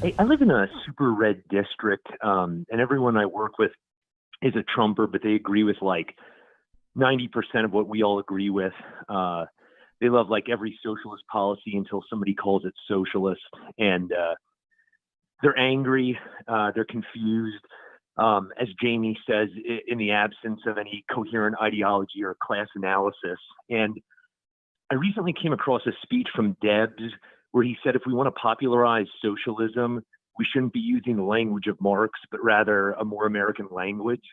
I live in a super red district, and everyone I work with is a Trumper, but they agree with like 90% of what we all agree with. They love like every socialist policy until somebody calls it socialist, and they're angry, they're confused. As Jamie says, in the absence of any coherent ideology or class analysis. And I recently came across a speech from Debs where he said if we want to popularize socialism, we shouldn't be using the language of Marx, but rather a more American language.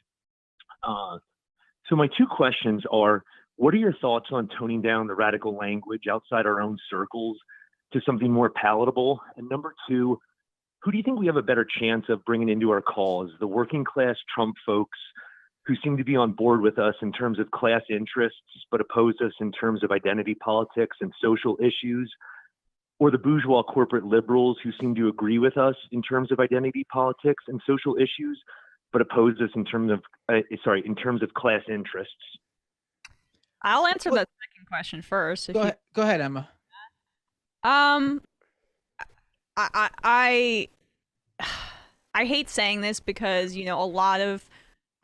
So my two questions are, what are your thoughts on toning down the radical language outside our own circles to something more palatable? And number two, who do you think we have a better chance of bringing into our cause? The working class Trump folks who seem to be on board with us in terms of class interests, but oppose us in terms of identity politics and social issues, or the bourgeois corporate liberals who seem to agree with us in terms of identity politics and social issues, but oppose us in terms of in terms of class interests? I'll answer the second question first. Go ahead, Emma. Um, I I hate saying this because, a lot of,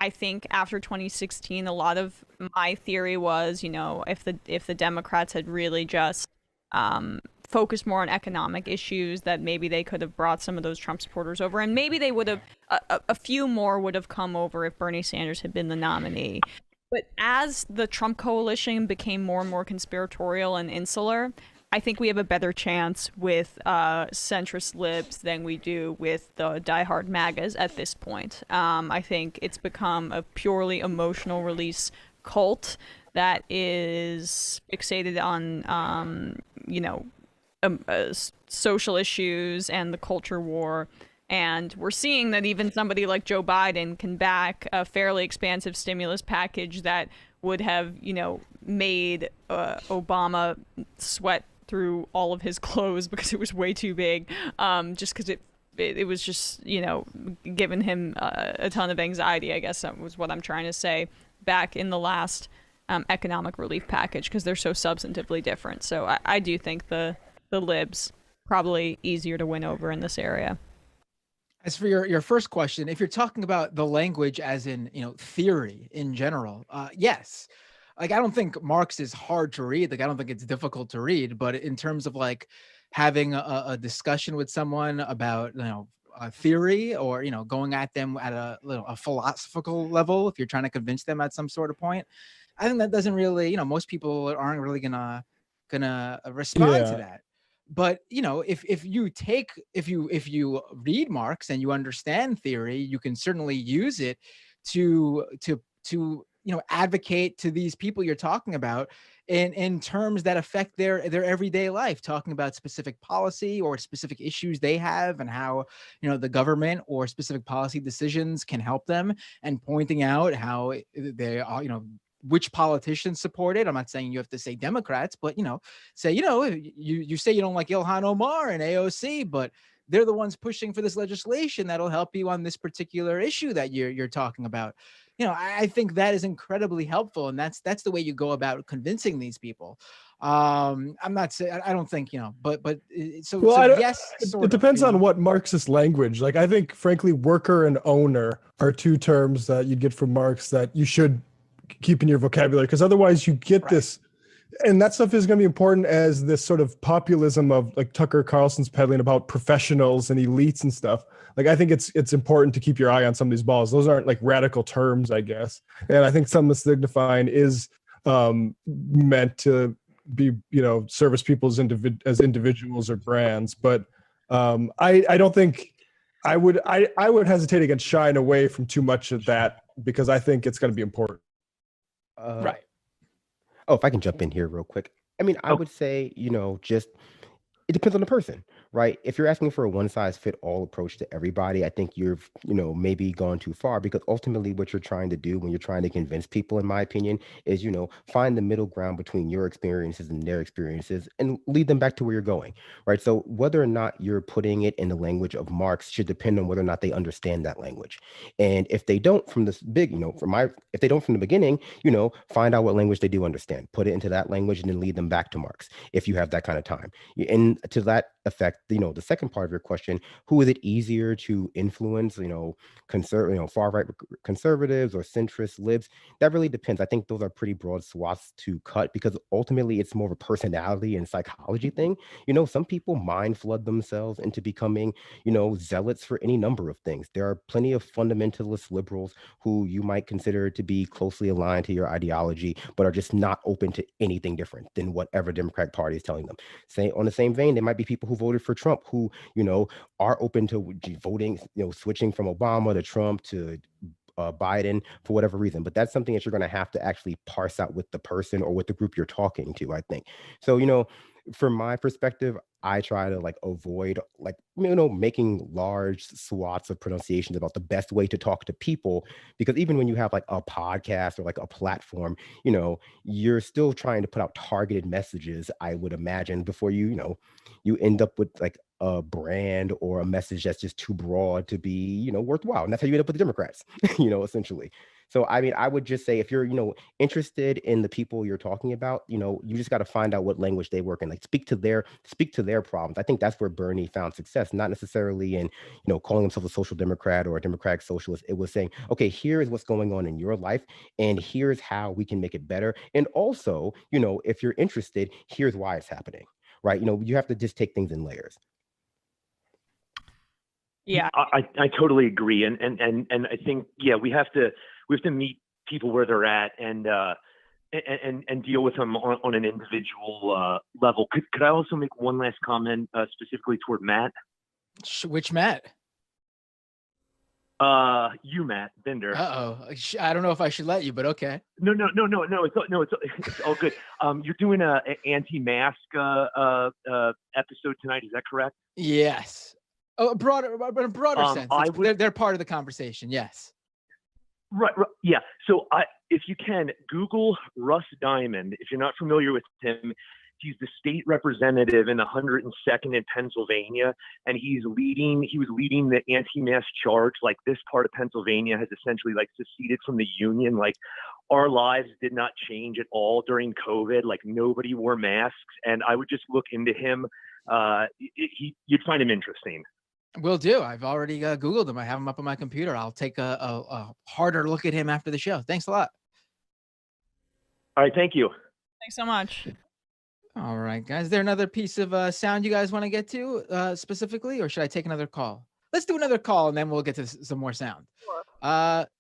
I think after 2016, a lot of my theory was, if the Democrats had really just focused more on economic issues, that maybe they could have brought some of those Trump supporters over, and maybe they would have, a few more would have come over if Bernie Sanders had been the nominee. But as the Trump coalition became more and more conspiratorial and insular, I think we have a better chance with centrist libs than we do with the diehard MAGAs at this point. I think it's become a purely emotional release cult that is fixated on, social issues and the culture war. And we're seeing that even somebody like Joe Biden can back a fairly expansive stimulus package that would have, made Obama sweat through all of his clothes because it was way too big, just because it was just, giving him a ton of anxiety, I guess that was what I'm trying to say, back in the last economic relief package, because they're so substantively different. So I do think the libs probably easier to win over in this area. As for your first question, if you're talking about the language as in, theory in general, yes. Like, I don't think Marx is hard to read. Like, I don't think it's difficult to read, but in terms of like having a discussion with someone about, a theory, or, going at them at a philosophical level, if you're trying to convince them at some sort of point, I think that doesn't really, most people aren't really gonna respond to that. But if you read Marx and you understand theory, you can certainly use it to advocate to these people you're talking about in terms that affect their everyday life, talking about specific policy or specific issues they have, and how the government or specific policy decisions can help them, and pointing out how they are, which politicians support it. I'm not saying you have to say Democrats, but say, you say you don't like Ilhan Omar and AOC, but they're the ones pushing for this legislation that'll help you on this particular issue that you're talking about. I think that is incredibly helpful, and that's the way you go about convincing these people. I'm not saying, I don't think, but yes, it depends on what Marxist language. Like, I think, frankly, worker and owner are two terms that you'd get from Marx that you should keep in your vocabulary, because otherwise you get this, and that stuff is going to be important as this sort of populism of like Tucker Carlson's peddling about professionals and elites and stuff. Like, I think it's important to keep your eye on some of these balls. Those aren't like radical terms, I guess. And I think some of the signifying is meant to be, service people as individuals or brands. But I don't think I would hesitate against shying away from too much of that, because I think it's going to be important. Right. Oh, if I can jump in here real quick. I mean, I would say, just it depends on the person, right? If you're asking for a one size fit all approach to everybody, I think you've, maybe gone too far, because ultimately what you're trying to do when you're trying to convince people, in my opinion, is, find the middle ground between your experiences and their experiences and lead them back to where you're going, right? So whether or not you're putting it in the language of Marx should depend on whether or not they understand that language. And if they don't from this big, if they don't from the beginning, find out what language they do understand, put it into that language, and then lead them back to Marx if you have that kind of time. And to that effect, the second part of your question, who is it easier to influence? Far right conservatives or centrist libs. That really depends. I think those are pretty broad swaths to cut because ultimately it's more of a personality and psychology thing. Some people mind flood themselves into becoming, zealots for any number of things. There are plenty of fundamentalist liberals who you might consider to be closely aligned to your ideology, but are just not open to anything different than whatever Democratic Party is telling them. Say on the same vein, there might be people who voted for Trump who, are open to voting, switching from Obama to Trump to Biden for whatever reason. But that's something that you're going to have to actually parse out with the person or with the group you're talking to, I think. So, from my perspective, I try to avoid making large swaths of pronunciations about the best way to talk to people, because even when you have a podcast or a platform, you're still trying to put out targeted messages, I would imagine, before you end up with a brand or a message that's just too broad to be worthwhile. And that's how you end up with the Democrats, essentially. So I mean, I would just say if you're interested in the people you're talking about, you just got to find out what language they work in, speak to their problems. I think that's where Bernie found success, not necessarily in calling himself a social democrat or a democratic socialist. It was saying, okay, here is what's going on in your life and here's how we can make it better. And also, if you're interested, here's why it's happening. Right? You have to just take things in layers. Yeah, I totally agree, and I think we have to meet people where they're at and deal with them on an individual level. Could I also make one last comment specifically toward Matt? Which Matt? You, Matt Bender. I don't know if I should let you, but okay. No. It's all good. You're doing an anti-mask episode tonight. Is that correct? Yes. Oh, a broader sense. They're part of the conversation. Yes. Right. Yeah. So if you can, Google Russ Diamond. If you're not familiar with him, he's the state representative in 102nd in Pennsylvania, and he was leading the anti-mask charge. This part of Pennsylvania has essentially seceded from the union. Our lives did not change at all during COVID. Nobody wore masks, and I would just look into him. You'd find him interesting. Will do. I've already Googled him. I have him up on my computer. I'll take a harder look at him after the show. Thanks a lot. All right. Thank you. thanks so much. All right, guys. Is there another piece of sound you guys want to get to specifically, or should I take another call? Let's do another call, and then we'll get to some more sound. Sure.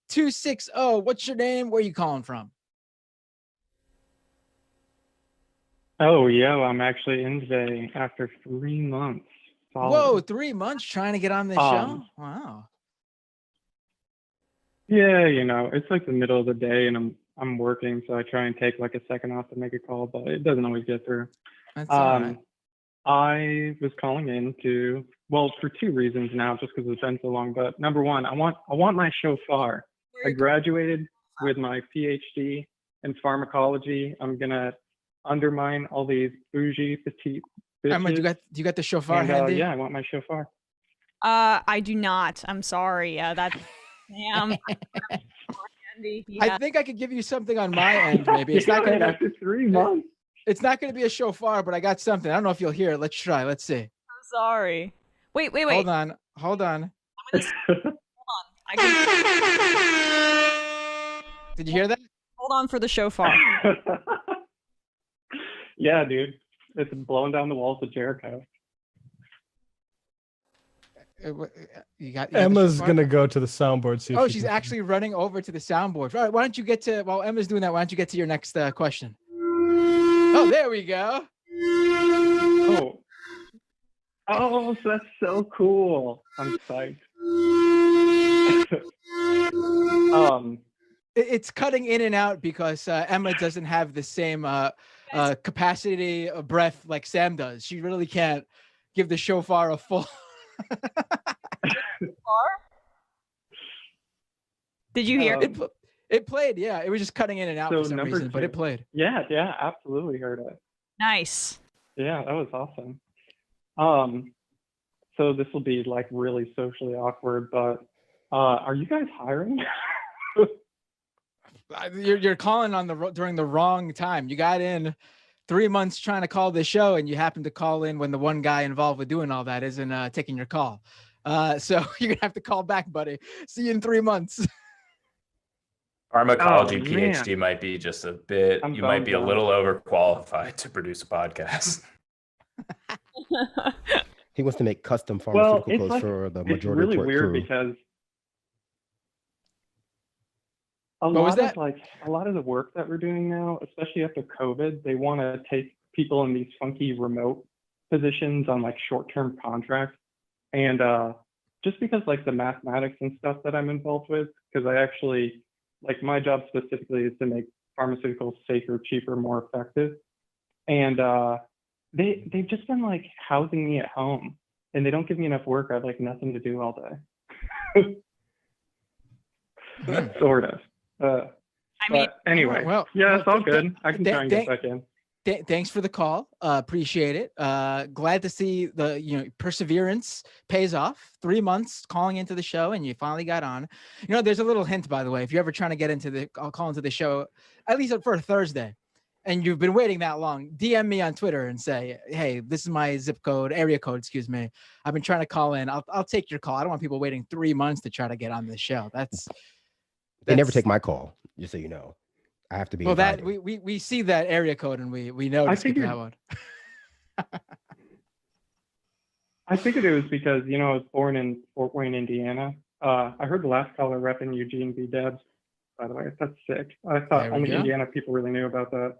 260, what's your name? Where are you calling from? Oh, I'm actually in today after 3 months. Whoa, 3 months trying to get on this show? Wow. Yeah, it's the middle of the day and I'm working, so I try and take a second off to make a call, but it doesn't always get through. That's all right. I was calling in for 2 reasons now, just because it's been so long. But number one, I want my shofar. I graduated with my PhD in pharmacology. I'm gonna undermine all these bougie petite bitches. Do you got the shofar handy? Yeah, I want my shofar. I do not. I'm sorry. That's damn. I think I could give you something on my end. Maybe it's not going to after 3 months. It's not going to be a shofar, but I got something. I don't know if you'll hear it. Let's try. Let's see. I'm sorry. Wait. Hold on. Hold on. Did you hear that? Hold on for the shofar. Yeah, dude. It's blowing down the walls of Jericho. Emma's gonna go to the soundboard. See if she's actually running over to the soundboard. All right, why don't you while Emma's doing that, why don't you get to your next question? Oh, there we go. Oh, so that's so cool. I'm psyched. It's cutting in and out because Emma doesn't have the same capacity of breath like Sam does. She really can't give the shofar a full. Did you hear it? It played, yeah. It was just cutting in and out for some reason, but it played. Yeah, absolutely heard it. Nice. Yeah, that was awesome. So this will be really socially awkward, but are you guys hiring? You're calling on during the wrong time. You got in 3 months trying to call this show, and you happen to call in when the one guy involved with doing all that isn't taking your call. So you're gonna have to call back, buddy. See you in 3 months. Pharmacology Oh, man. PhD might be just a bit. I'm You might be a bummed little overqualified to produce a podcast. He wants to make custom Well, pharmaceutical it's clothes like, for the it's majority really of weird crew. because was that? a lot of the work that we're doing now, especially after COVID, they want to take people in these funky remote positions on like short-term contracts. And just because like the mathematics and stuff that I'm involved with, because I actually, like my job specifically is to make pharmaceuticals safer, cheaper, more effective. And they've just been like housing me at home, and they don't give me enough work. I have like nothing to do all day. Sort of. I mean, But anyway, well, yeah, it's all th- th- good. I can th- try and th- get back in. Thanks for the call. Appreciate it. Glad to see the perseverance pays off. 3 months calling into the show, and you finally got on. There's a little hint, by the way. If you're ever trying to get into I'll call into the show, at least for a Thursday, and you've been waiting that long, DM me on Twitter and say, "Hey, this is my area code. Excuse me. I've been trying to call in. I'll take your call. I don't want people waiting 3 months to try to get on this show. They never take my call, just so you know. I have to be Well, that invited. we see that area code, and we know to skip that one. I figured it was because, I was born in Fort Wayne, Indiana. I heard the last caller repping Eugene V. Debs, by the way. That's sick. I thought There we only go. Indiana people really knew about that.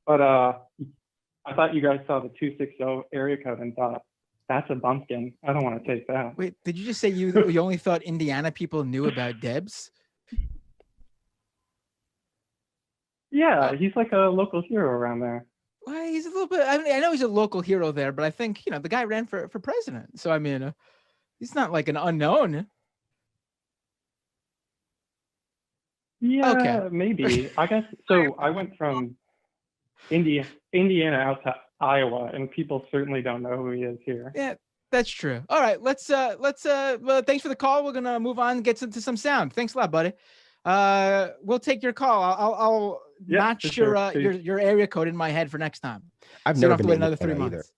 But I thought you guys saw the 260 area code and thought, that's a bumpkin. I don't want to take that. Wait, did you just say you only thought Indiana people knew about Debs? Yeah, he's like a local hero around there. Well, he's a little bit. I mean, I know he's a local hero there, but I think the guy ran for president. So I mean, he's not like an unknown. Yeah, Okay. maybe. I guess so. I went from Indiana out to Iowa, and people certainly don't know who he is here. Yeah, that's true. All right, let's. Well, thanks for the call. We're gonna move on and get into some sound. Thanks a lot, buddy. We'll take your call. I'll notch your area code in my head for next time. I've So you never don't have been to to wait another 3 Indiana months.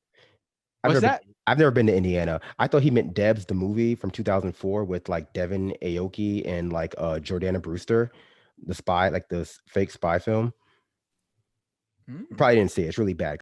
either. What's that? I've never been to Indiana. I thought he meant Debs, the movie from 2004 with like Devin Aoki and like Jordana Brewster, the spy, like the fake spy film. Probably didn't see it. It's really bad.